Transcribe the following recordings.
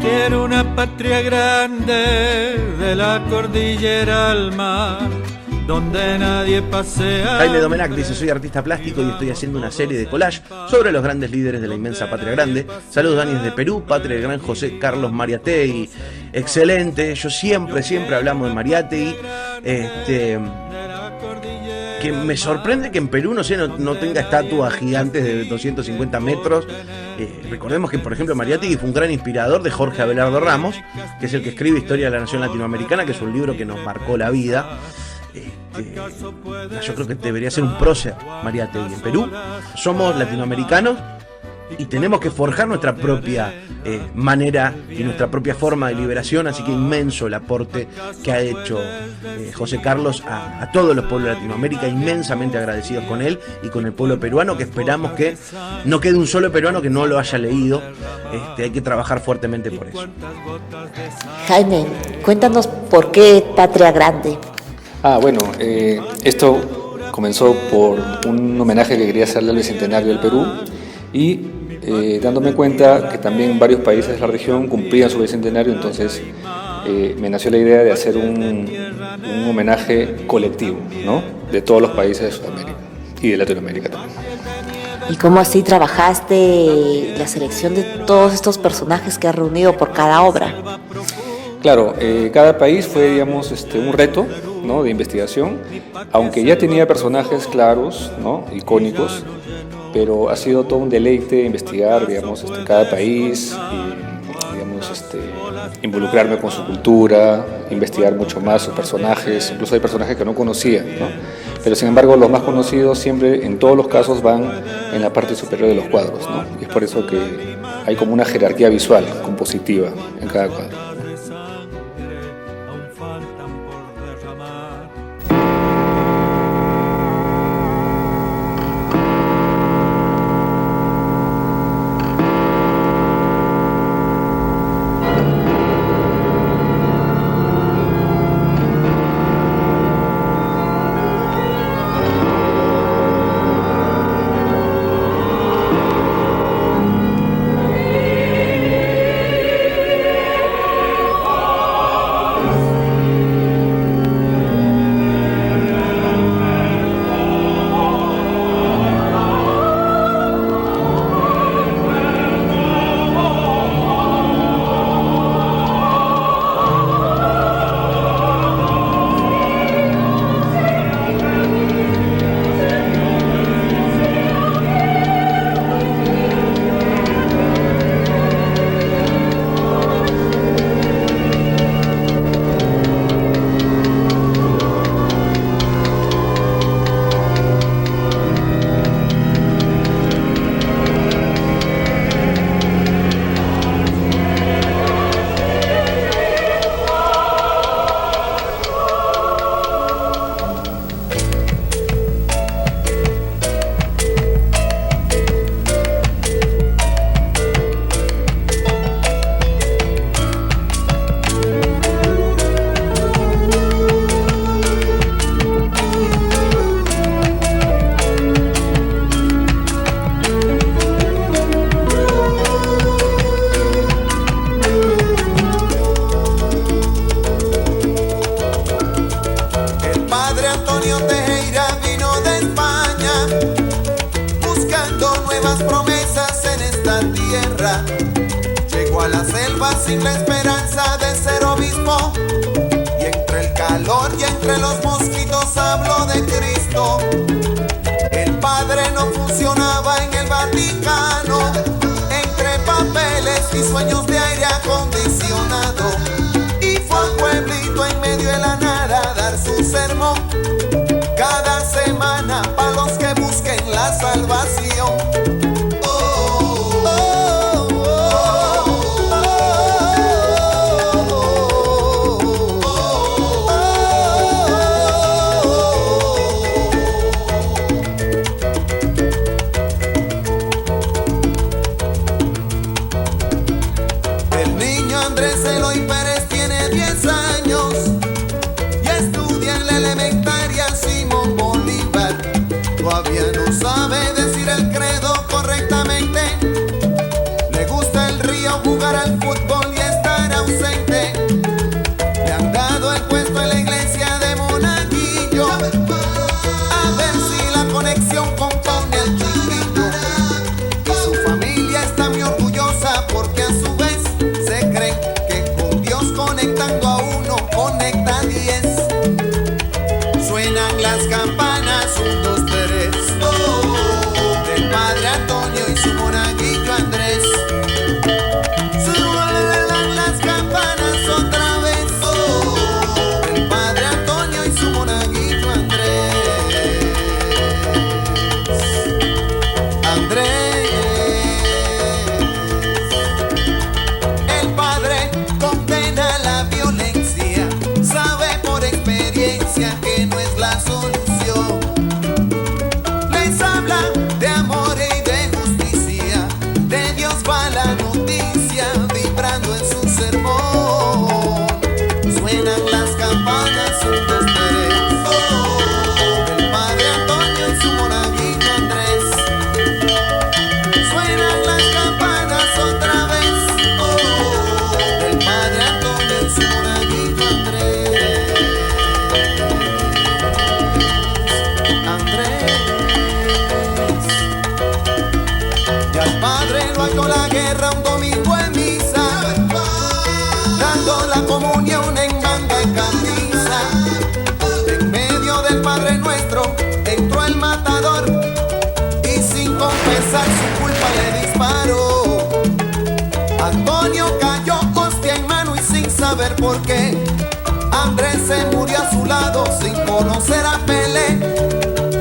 Quiero una patria grande, de la cordillera al mar, donde nadie pasea. Jaime Domenac dice: soy artista plástico y estoy haciendo una serie de collage sobre los grandes líderes de la inmensa patria grande. Saludos, Dani, desde Perú, patria del gran José Carlos Mariátegui. Excelente, yo siempre hablamos de Mariátegui. Que me sorprende que en Perú, no sé, no tenga estatuas gigantes de 250 metros. Recordemos que, por ejemplo, Mariátegui fue un gran inspirador de Jorge Abelardo Ramos, que es el que escribe Historia de la Nación Latinoamericana, que es un libro que nos marcó la vida. Yo creo que debería ser un prócer Mariátegui. En Perú somos latinoamericanos y tenemos que forjar nuestra propia manera y nuestra propia forma de liberación, así que inmenso el aporte que ha hecho José Carlos a todos los pueblos de Latinoamérica, inmensamente agradecidos con él y con el pueblo peruano, que esperamos que no quede un solo peruano que no lo haya leído. Hay que trabajar fuertemente por eso. Jaime, cuéntanos por qué Patria Grande. Bueno, esto comenzó por un homenaje que quería hacerle al Bicentenario del Perú y dándome cuenta que también varios países de la región cumplían su Bicentenario, entonces me nació la idea de hacer un homenaje colectivo, ¿no?, de todos los países de Sudamérica y de Latinoamérica también. ¿Y cómo así trabajaste la selección de todos estos personajes que has reunido por cada obra? Claro, cada país fue, digamos, un reto, ¿no?, de investigación, aunque ya tenía personajes claros, ¿no?, icónicos, pero ha sido todo un deleite investigar, digamos, cada país y, digamos, involucrarme con su cultura, investigar mucho más sus personajes. Incluso hay personajes que no conocía, ¿no?, pero sin embargo los más conocidos siempre, en todos los casos, van en la parte superior de los cuadros, ¿no?, y es por eso que hay como una jerarquía visual, compositiva en cada cuadro. Llegó a la selva sin la esperanza de ser obispo, y entre el calor y entre los mosquitos habló de Cristo. El padre no funcionaba en el Vaticano, entre papeles y sueños de aire acondicionado, y fue a un pueblito en medio de la nada a dar su sermón cada semana para los que busquen la salvación. Todavía no sabe decir el credo correctamente. Le gusta el río, jugar al fútbol y confesar su culpa le disparó. Antonio cayó hostia en mano y sin saber por qué. Andrés se murió a su lado sin conocer a Pelé.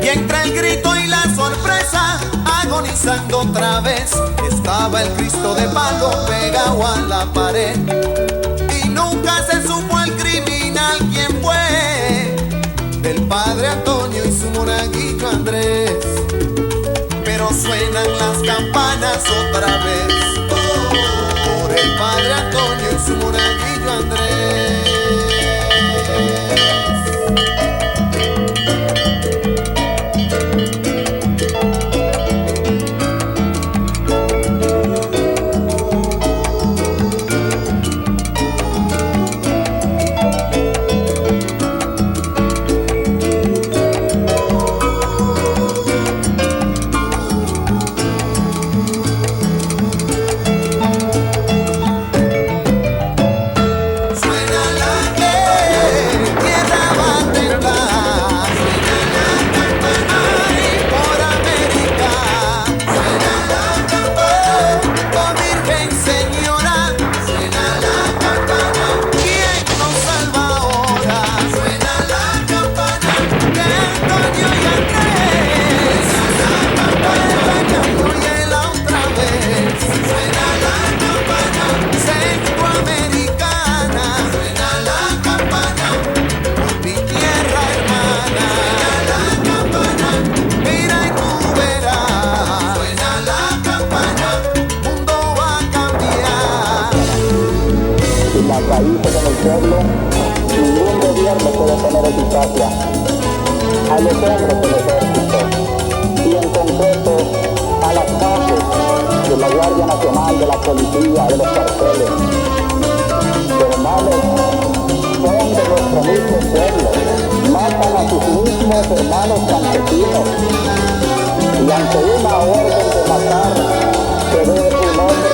Y entre el grito y la sorpresa, agonizando otra vez, estaba el Cristo de palo pegado a la pared. Y nunca se supo el criminal quién fue, del padre Antonio y su monaguillo Andrés. Pero suenan las campanas otra vez, por el padre Antonio y su monaguillo Andrés. Ningún gobierno puede tener eficacia. A los hombres del ejército y en concreto a las bases de la Guardia Nacional, de la policía, de los cuarteles. Hermanos, son de nuestro mismo pueblo, matan a sus mismos hermanos campesinos y ante una orden de matar que debe un hombre,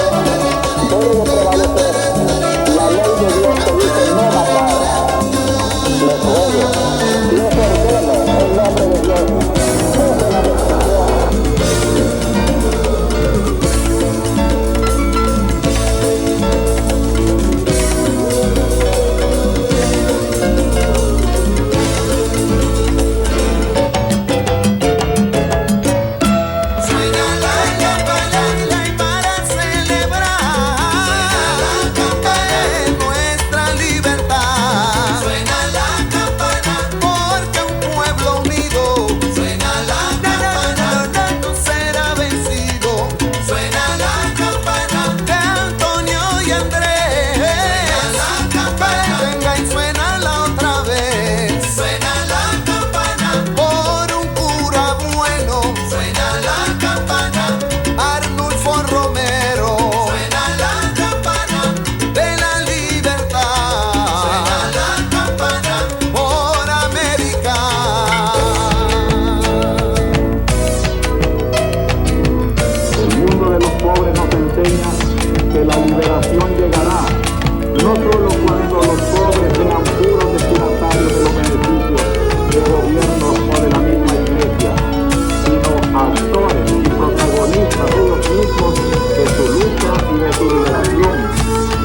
debe de prevalecer la ley de Dios que dice no matar. Les ruego, les ordeno en nombre de Dios, dejen la destrucción.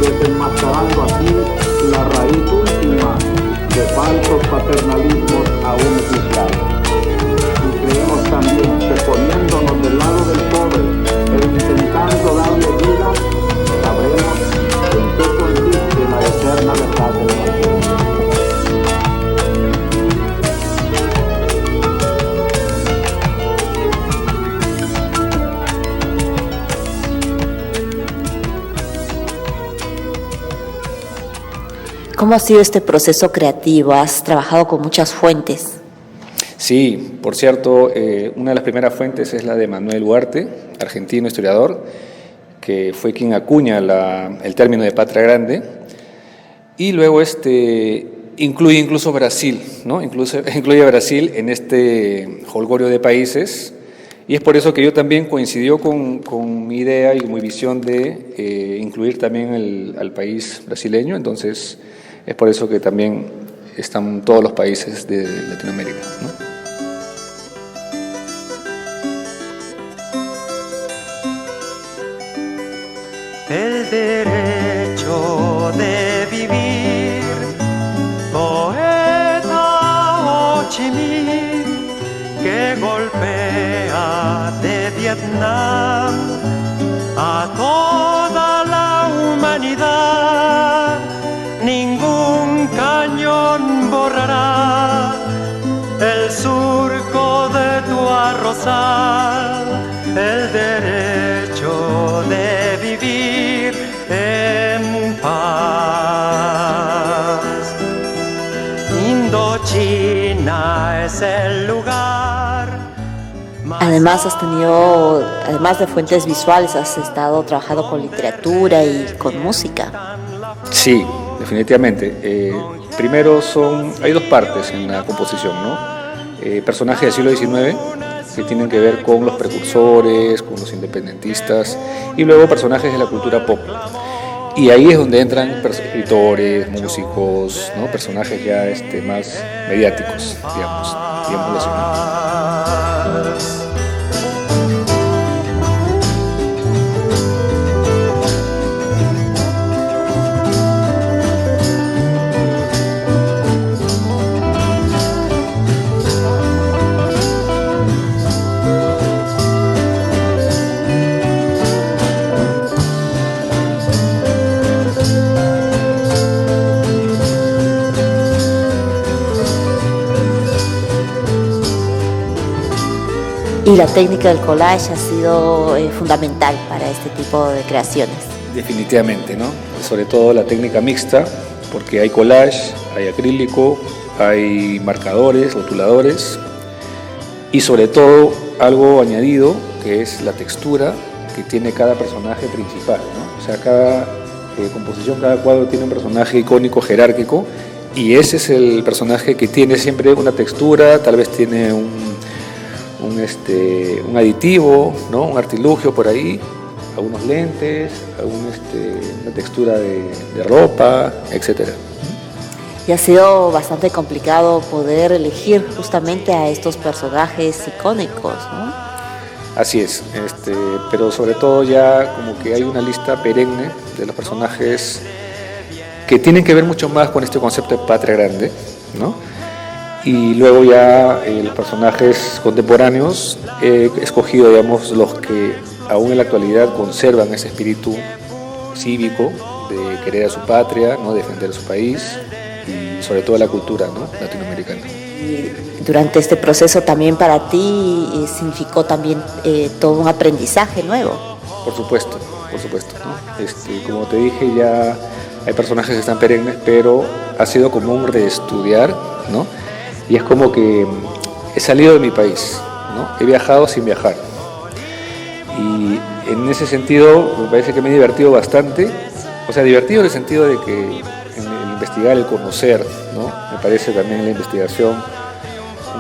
Desenmascarando así la raíz última de falsos paternalismos aún oficiales. Y creemos también que poniéndonos del lado del pobre e intentando darle vida, sabremos en qué consiste la eterna verdad del Evangelio. ¿Cómo ha sido este proceso creativo? ¿Has trabajado con muchas fuentes? Sí, por cierto, una de las primeras fuentes es la de Manuel Ugarte, argentino historiador, que fue quien acuña el término de patria grande, y luego incluye incluso Brasil, ¿no? Incluye a Brasil en este jolgorio de países, y es por eso que yo también coincidió con mi idea y mi visión de incluir también al país brasileño. Entonces es por eso que también están todos los países de Latinoamérica, ¿no? el derecho de vivir. Poeta Ho Chi Minh, que golpea de Vietnam a toda la humanidad. Ningún cañón borrará el surco de tu arrozal, el derecho de vivir en paz. Indochina es el lugar. Además además de fuentes visuales, has estado trabajando con literatura y con música. Sí, definitivamente. Primero hay dos partes en la composición, ¿no? Personajes del siglo XIX que tienen que ver con los precursores, con los independentistas, y luego personajes de la cultura pop. Y ahí es donde entran escritores, músicos, ¿no? Personajes ya más mediáticos, digamos así. Y la técnica del collage ha sido fundamental para este tipo de creaciones. Definitivamente, ¿no? Sobre todo la técnica mixta, porque hay collage, hay acrílico, hay marcadores, rotuladores, y sobre todo algo añadido, que es la textura que tiene cada personaje principal, ¿no? O sea, cada composición, cada cuadro tiene un personaje icónico, jerárquico, y ese es el personaje que tiene siempre una textura, tal vez tiene un aditivo, ¿no? Un artilugio por ahí, algunos lentes, una textura de ropa, etc. Y ha sido bastante complicado poder elegir justamente a estos personajes icónicos, ¿no? Así es, pero sobre todo ya como que hay una lista perenne de los personajes que tienen que ver mucho más con este concepto de patria grande, ¿no? Y luego ya los personajes contemporáneos he escogido, digamos, los que aún en la actualidad conservan ese espíritu cívico de querer a su patria, ¿no? Defender a su país y sobre todo la cultura, ¿no? Latinoamericana. Y durante este proceso también para ti significó también todo un aprendizaje nuevo. Por supuesto, ¿no? Como te dije, ya hay personajes que están perennes, pero ha sido como un reestudiar, ¿no? Y es como que he salido de mi país, ¿no? He viajado sin viajar. Y en ese sentido me parece que me he divertido bastante. O sea, divertido en el sentido de que en el investigar, el conocer, ¿no? Me parece también la investigación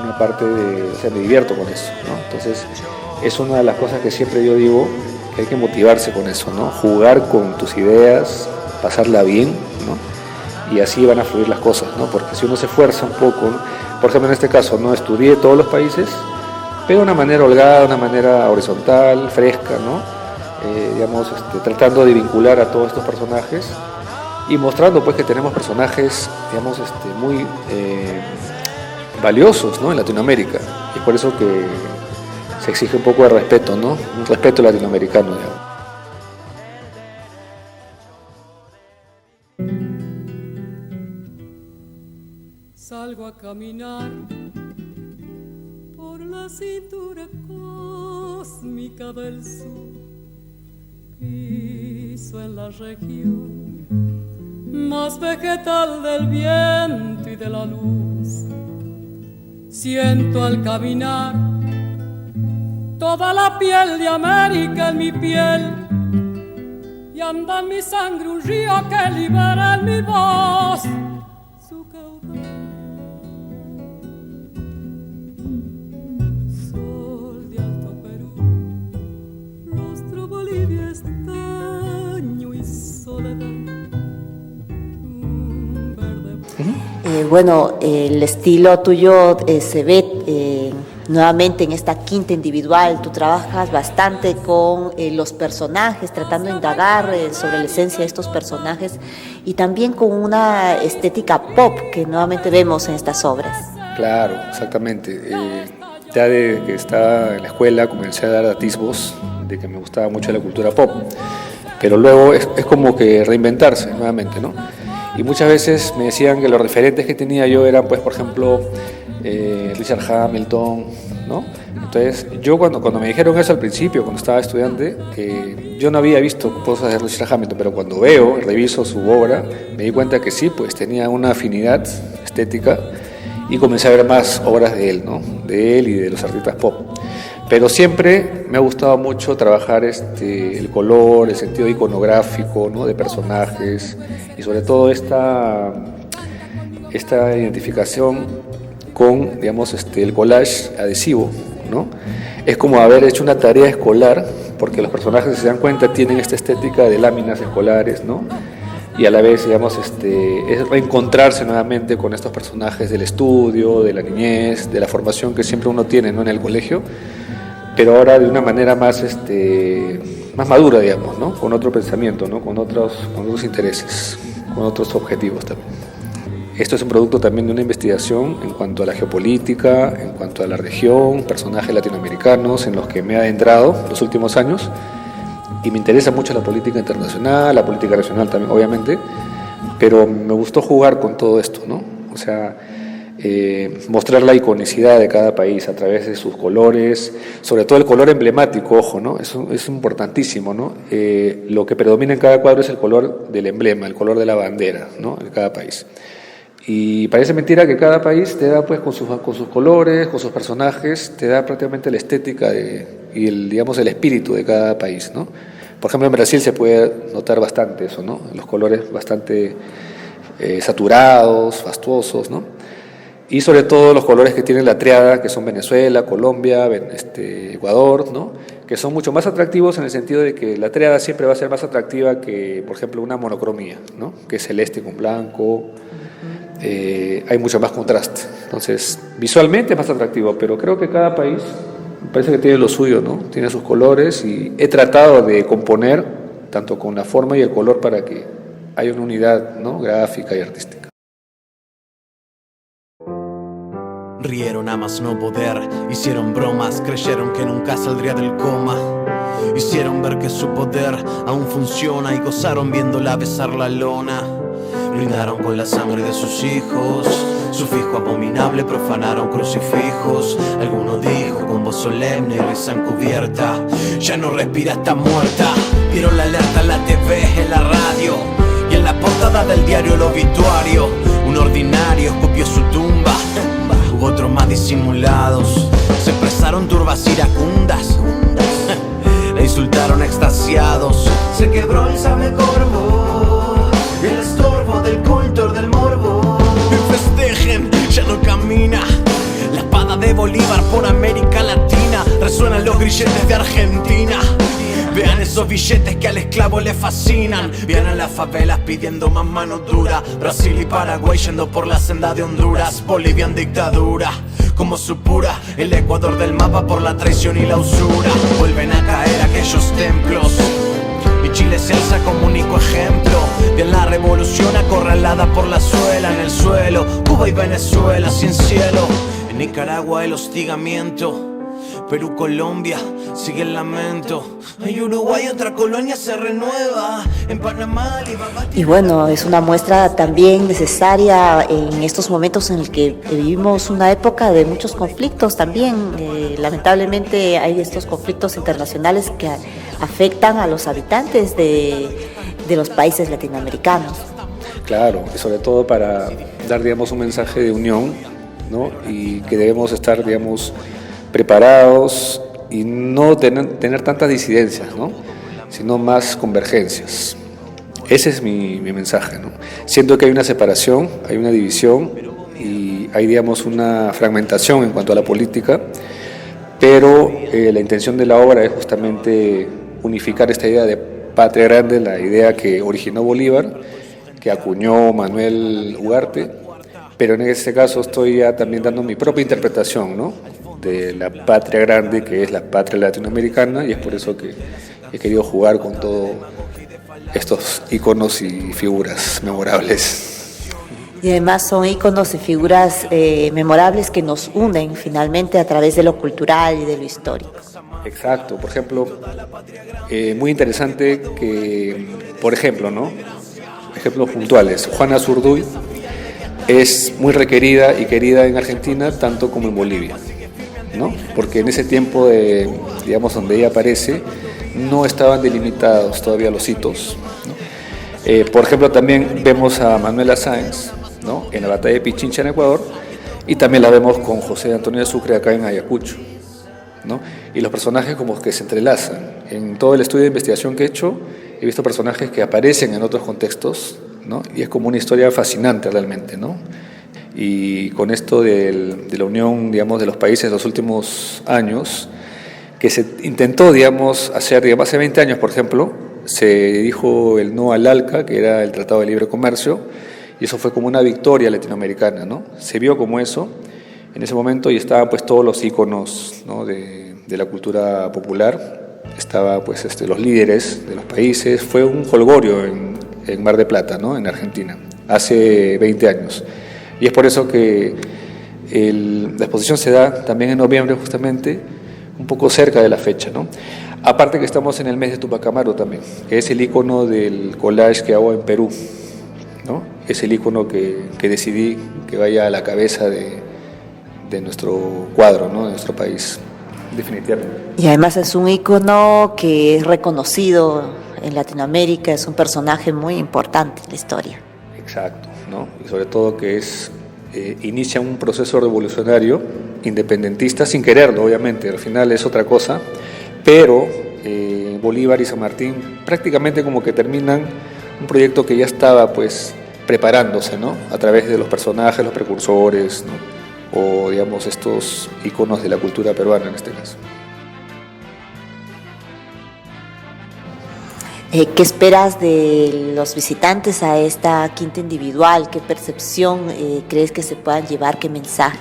una parte o sea, me divierto con eso, ¿no? Entonces, es una de las cosas que siempre yo digo, que hay que motivarse con eso, ¿no? Jugar con tus ideas, pasarla bien, ¿no? Y así van a fluir las cosas, ¿no? Porque si uno se esfuerza un poco, ¿no? Por ejemplo, en este caso, ¿no? Estudié todos los países, pero de una manera holgada, de una manera horizontal, fresca, ¿no? Tratando de vincular a todos estos personajes y mostrando, pues, que tenemos personajes, digamos, muy valiosos, ¿no? En Latinoamérica. Y por eso que se exige un poco de respeto, ¿no? Un respeto latinoamericano, digamos. Salgo a caminar por la cintura cósmica del sur, piso en la región más vegetal del viento y de la luz. Siento al caminar toda la piel de América en mi piel y anda en mi sangre un río que libera en mi voz su caudal. Bueno, el estilo tuyo se ve nuevamente en esta quinta individual, tú trabajas bastante con los personajes, tratando de indagar sobre la esencia de estos personajes y también con una estética pop que nuevamente vemos en estas obras. Claro, exactamente. Ya de que estaba en la escuela comencé a dar atisbos de que me gustaba mucho la cultura pop, pero luego es como que reinventarse nuevamente, ¿no? Y muchas veces me decían que los referentes que tenía yo eran, pues, por ejemplo, Richard Hamilton, ¿no? Entonces, yo cuando me dijeron eso al principio, cuando estaba estudiante, yo no había visto cosas de Richard Hamilton, pero cuando reviso su obra, me di cuenta que sí, pues tenía una afinidad estética y comencé a ver más obras de él, ¿no? De él y de los artistas pop. Pero siempre me ha gustado mucho trabajar el color, el sentido iconográfico, ¿no? De personajes y sobre todo esta identificación con, digamos, el collage adhesivo, ¿no? Es como haber hecho una tarea escolar, porque los personajes, si se dan cuenta, tienen esta estética de láminas escolares, ¿no? Y a la vez, digamos, es reencontrarse nuevamente con estos personajes del estudio, de la niñez, de la formación que siempre uno tiene, ¿no? En el colegio, pero ahora de una manera más madura, digamos, ¿no? Con otro pensamiento, ¿no? Con otros intereses, con otros objetivos también. Esto es un producto también de una investigación en cuanto a la geopolítica, en cuanto a la región, personajes latinoamericanos en los que me he adentrado en los últimos años, y me interesa mucho la política internacional, la política nacional también, obviamente, pero me gustó jugar con todo esto, ¿no? O sea, mostrar la iconicidad de cada país a través de sus colores, sobre todo el color emblemático, ojo, ¿no? Eso es importantísimo, ¿no? Lo que predomina en cada cuadro es el color del emblema, el color de la bandera, ¿no? De cada país. Y parece mentira que cada país te da, pues, con sus colores, con sus personajes, te da prácticamente la estética y el espíritu de cada país, ¿no? Por ejemplo, en Brasil se puede notar bastante eso, ¿no? Los colores bastante saturados, fastuosos, ¿no? Y sobre todo los colores que tiene la triada, que son Venezuela, Colombia, Ecuador, ¿no? Que son mucho más atractivos en el sentido de que la triada siempre va a ser más atractiva que, por ejemplo, una monocromía, ¿no? Que es celeste con blanco. Hay mucho más contraste. Entonces, visualmente es más atractivo, pero creo que cada país parece que tiene lo suyo, ¿no? Tiene sus colores y he tratado de componer tanto con la forma y el color para que haya una unidad, ¿no? Gráfica y artística. Rieron a más no poder, hicieron bromas, creyeron que nunca saldría del coma. Hicieron ver que su poder aún funciona y gozaron viéndola besar la lona. Brindaron con la sangre de sus hijos, sufijo abominable, profanaron crucifijos. Alguno dijo con voz solemne y risa encubierta: ya no respira, está muerta. Dieron la alerta en la TV, en la radio y en la portada del diario El Obituario. Un ordinario escupió su tumba, hubo otros más disimulados. Se expresaron turbas iracundas, le insultaron extasiados. Se quebró el sable corvo, el estorbo del cultor del morbo. Y festejen, ya no camina la espada de Bolívar por América Latina. Resuenan los grilletes de Argentina. Vean esos billetes que al esclavo le fascinan. Vean a las favelas pidiendo más mano dura. Brasil y Paraguay yendo por la senda de Honduras. Bolivia en dictadura, como supura el Ecuador del mapa por la traición y la usura. Vuelven a caer aquellos templos y Chile se alza como único ejemplo de la revolución acorralada por la suela en el suelo. Cuba y Venezuela sin cielo. En Nicaragua el hostigamiento. Perú, Colombia, sigue el lamento. En Uruguay otra colonia se renueva. En Panamá, y bueno, es una muestra también necesaria en estos momentos en el que vivimos una época de muchos conflictos también. Lamentablemente hay estos conflictos internacionales que afectan a los habitantes de los países latinoamericanos. Claro, y sobre todo para dar, digamos, un mensaje de unión, ¿no? Y que debemos estar, digamos, preparados y no tener tantas disidencias, ¿no? Sino más convergencias. Ese es mi mensaje, ¿no? Siento que hay una separación, hay una división y hay, digamos, una fragmentación en cuanto a la política, pero la intención de la obra es justamente unificar esta idea de patria grande, la idea que originó Bolívar, que acuñó Manuel Ugarte, pero en este caso estoy ya también dando mi propia interpretación, ¿no? de la patria grande, que es la patria latinoamericana, y es por eso que he querido jugar con todos estos íconos y figuras memorables. Y además son íconos y figuras memorables que nos unen finalmente a través de lo cultural y de lo histórico. Exacto, por ejemplo, muy interesante que, por ejemplo, ¿no? Ejemplos puntuales, Juana Zurduy es muy requerida y querida en Argentina tanto como en Bolivia, ¿no? Porque en ese tiempo, digamos, donde ella aparece, no estaban delimitados todavía los hitos, ¿no? Por ejemplo, también vemos a Manuela Sáenz, ¿no? En la batalla de Pichincha en Ecuador, y también la vemos con José Antonio de Sucre acá en Ayacucho, ¿no? Y los personajes como que se entrelazan. En todo el estudio de investigación que he hecho, he visto personajes que aparecen en otros contextos, ¿no? Y es como una historia fascinante realmente, ¿no? Y con esto de la unión, digamos, de los países en los últimos años, que se intentó, digamos, hacer, digamos, hace 20 años, por ejemplo, se dijo el no al ALCA, que era el Tratado de Libre Comercio, y eso fue como una victoria latinoamericana, ¿no? Se vio como eso en ese momento, y estaban pues todos los íconos, ¿no? de la cultura popular, estaba pues los líderes de los países. Fue un jolgorio en Mar de Plata, ¿no? En Argentina, hace 20 años. Y es por eso que la exposición se da también en noviembre, justamente, un poco cerca de la fecha, ¿no? Aparte que estamos en el mes de Tupac Amaru también, que es el ícono del collage que hago en Perú, ¿no? Es el ícono que decidí que vaya a la cabeza de nuestro cuadro, ¿no? De nuestro país, definitivamente. Y además es un ícono que es reconocido en Latinoamérica, es un personaje muy importante en la historia. Exacto, ¿no? Y sobre todo que inicia un proceso revolucionario, independentista, sin quererlo, obviamente, al final es otra cosa, pero Bolívar y San Martín prácticamente como que terminan un proyecto que ya estaba pues preparándose, ¿no? A través de los personajes, los precursores, ¿no? O digamos estos íconos de la cultura peruana en este caso. ¿Qué esperas de los visitantes a esta quinta individual? ¿Qué percepción crees que se puedan llevar? ¿Qué mensaje?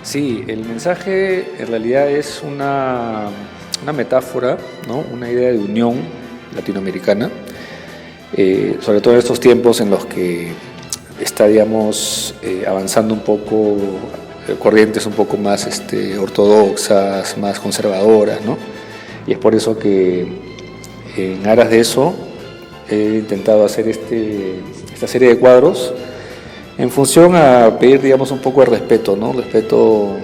Sí, el mensaje en realidad es una metáfora, ¿no? Una idea de unión latinoamericana, sobre todo en estos tiempos en los que está, digamos, avanzando un poco corrientes un poco más ortodoxas, más conservadoras, ¿no? Y es por eso que en aras de eso he intentado hacer esta serie de cuadros en función a pedir, digamos, un poco de respeto, ¿no? Respeto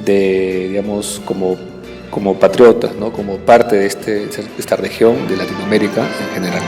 digamos, como patriotas, ¿no? Como parte de esta región de Latinoamérica en general.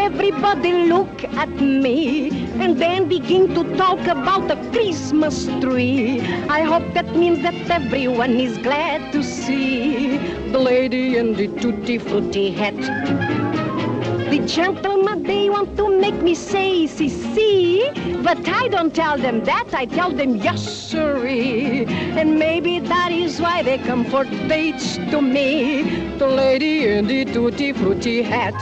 Everybody look at me and then begin to talk about the Christmas tree. I hope that means that everyone is glad to see the lady in the tutti frutti hat, the gentleman they want to make me say, see, but I don't tell them that, I tell them yes, sirree. And maybe that is why they come for dates to me, the lady in the tutti frutti hat.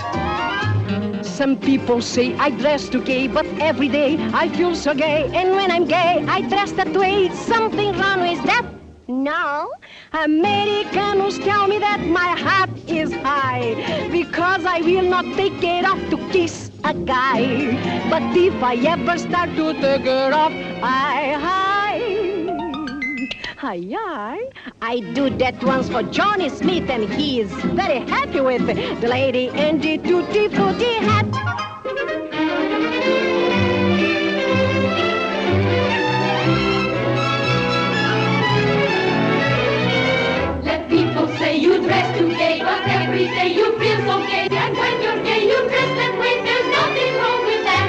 Some people say I dress too gay, but every day I feel so gay. And when I'm gay, I dress that way. Something wrong with that? No. Americans tell me that my heart is high because I will not take it off to kiss a guy. But if I ever start to take it off, I do that once for Johnny Smith, and he is very happy with the lady in the tutti frutti hat. Let people say you dress too gay, but every day you feel so gay. And when you're gay, you dress that way. There's nothing wrong with that.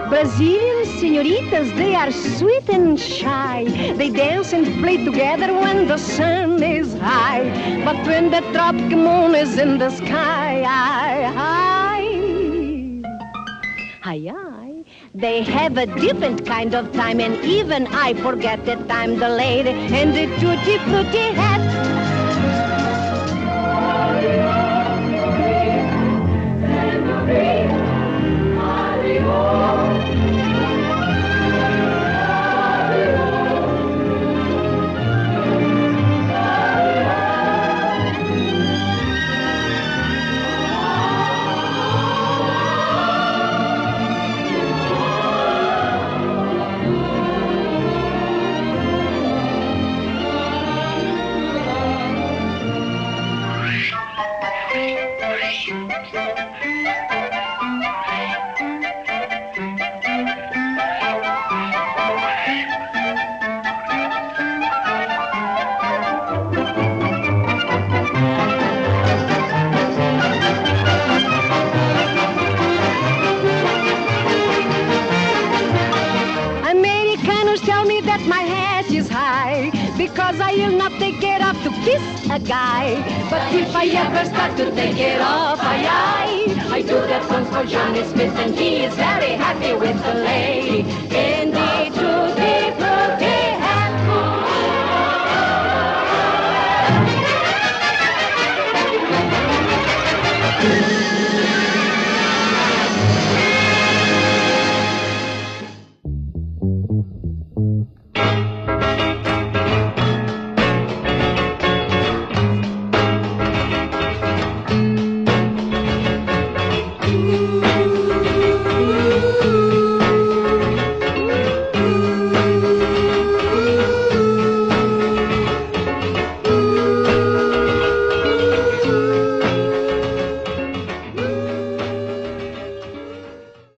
Brazilian senoritas, they are sweet and shy. They dance and play together when the sun is high. But when the tropic moon is in the sky, they have a different kind of time. And even I forget that I'm the lady in the tutti frutti hat. because I'll not take it off to kiss a guy. But if I ever start to take it off, I do that song for Johnny Smith, and he is very happy with the lady. In the truth,